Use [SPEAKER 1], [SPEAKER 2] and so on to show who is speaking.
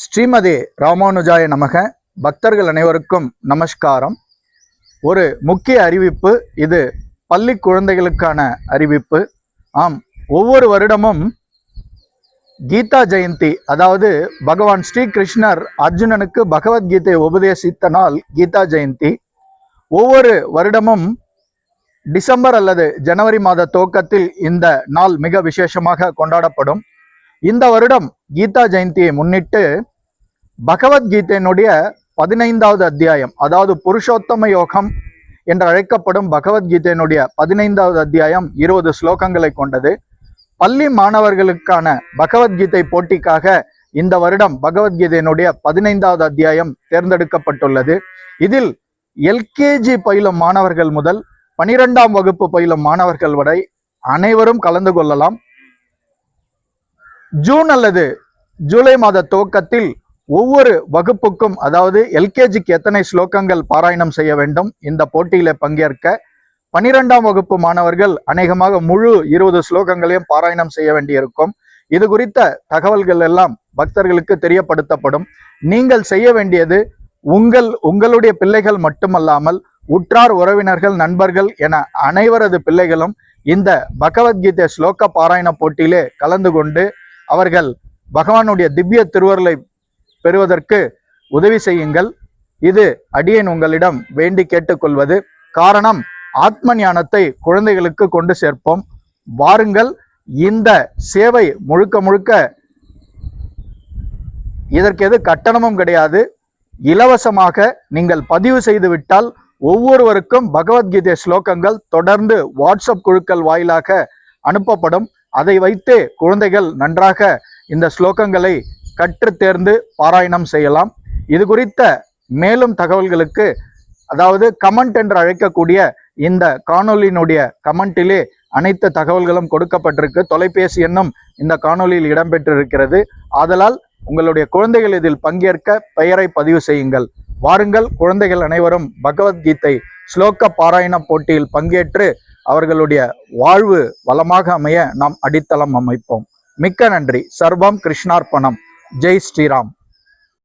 [SPEAKER 1] ஸ்ரீமதே ராமானுஜாய நமக. பக்தர்கள் அனைவருக்கும் நமஸ்காரம். ஒரு முக்கிய அறிவிப்பு, இது பள்ளி குழந்தைகளுக்கான அறிவிப்பு. ஆம், ஒவ்வொரு வருடமும் கீதா ஜெயந்தி, அதாவது பகவான் ஸ்ரீ கிருஷ்ணர் அர்ஜுனனுக்கு பகவத்கீதை உபதேசித்த நாள் கீதா ஜெயந்தி. ஒவ்வொரு வருடமும் டிசம்பர் அல்லது ஜனவரி மாத துவக்கத்தில் இந்த நாள் மிக விசேஷமாக கொண்டாடப்படும். இந்த வருடம் கீதா ஜெயந்தியை முன்னிட்டு பகவத்கீதையினுடைய 15வது அத்தியாயம், அதாவது புருஷோத்தம யோகம் என்று அழைக்கப்படும் பகவத்கீதையினுடைய 15வது அத்தியாயம் 20 ஸ்லோகங்களை கொண்டது. பள்ளி மாணவர்களுக்கான பகவத்கீதை போட்டிக்காக இந்த வருடம் பகவத்கீதையினுடைய 15வது அத்தியாயம் தேர்ந்தெடுக்கப்பட்டுள்ளது. இதில் எல்கேஜி பயிலும் மாணவர்கள் முதல் 12ஆம் வகுப்பு பயிலும் மாணவர்கள் வரை அனைவரும் கலந்து கொள்ளலாம். ஜூன் அல்லது ஜூலை மாத துவக்கத்தில் ஒவ்வொரு வகுப்புக்கும், அதாவது எல்கேஜிக்கு எத்தனை ஸ்லோகங்கள் பாராயணம் செய்ய வேண்டும் இந்த போட்டியில பங்கேற்க, 12ஆம் வகுப்பு மாணவர்கள் அநேகமாக முழு 20 ஸ்லோகங்களையும் பாராயணம் செய்ய வேண்டியிருக்கும். இது குறித்த தகவல்கள் எல்லாம் பக்தர்களுக்கு தெரியப்படுத்தப்படும். நீங்கள் செய்ய வேண்டியது, உங்களுடைய பிள்ளைகள் மட்டுமல்லாமல் உற்றார் உறவினர்கள், நண்பர்கள் என அனைவரது பிள்ளைகளும் இந்த பகவத்கீதை ஸ்லோக பாராயண போட்டியிலே கலந்து கொண்டு அவர்கள் பகவானுடைய திவ்ய திருவருளை பெறுவதற்கு உதவி செய்யுங்கள். இது அடியேன் உங்களிடம் வேண்டி கேட்டுக்கொள்வது. காரணம், ஆத்ம ஞானத்தை குழந்தைகளுக்கு கொண்டு சேர்ப்போம். வாருங்கள், இந்த சேவை முழுக்க முழுக்க இதற்கு எது கட்டணமும் கிடையாது, இலவசமாக நீங்கள் பதிவு செய்து விட்டால் ஒவ்வொருவருக்கும் பகவத்கீதை ஸ்லோகங்கள் தொடர்ந்து வாட்ஸ்அப் குழுக்கள் வாயிலாக அனுப்பப்படும். அதை வைத்து குழந்தைகள் நன்றாக இந்த ஸ்லோகங்களை கற்று தேர்ந்து பாராயணம் செய்யலாம். இது குறித்த மேலும் தகவல்களுக்கு, அதாவது கமெண்ட் என்று அழைக்கக்கூடிய இந்த காணொலியினுடைய கமெண்டிலே அனைத்து தகவல்களும் கொடுக்கப்பட்டிருக்கு. தொலைபேசி எண்ணும் இந்த காணொலியில் இடம்பெற்றிருக்கிறது. ஆதலால் உங்களுடைய குழந்தைகள் இதில் பங்கேற்க பெயரை பதிவு செய்யுங்கள். வாருங்கள், குழந்தைகள் அனைவரும் பகவத்கீதை ஸ்லோக பாராயண போட்டியில் பங்கேற்று அவர்களுடைய வாழ்வு வளமாக அமைய நாம் அடித்தளம் அமைப்போம். மிக்க நன்றி. சர்வம் கிருஷ்ணார்ப்பணம். ஜெய் ஸ்ரீராம்.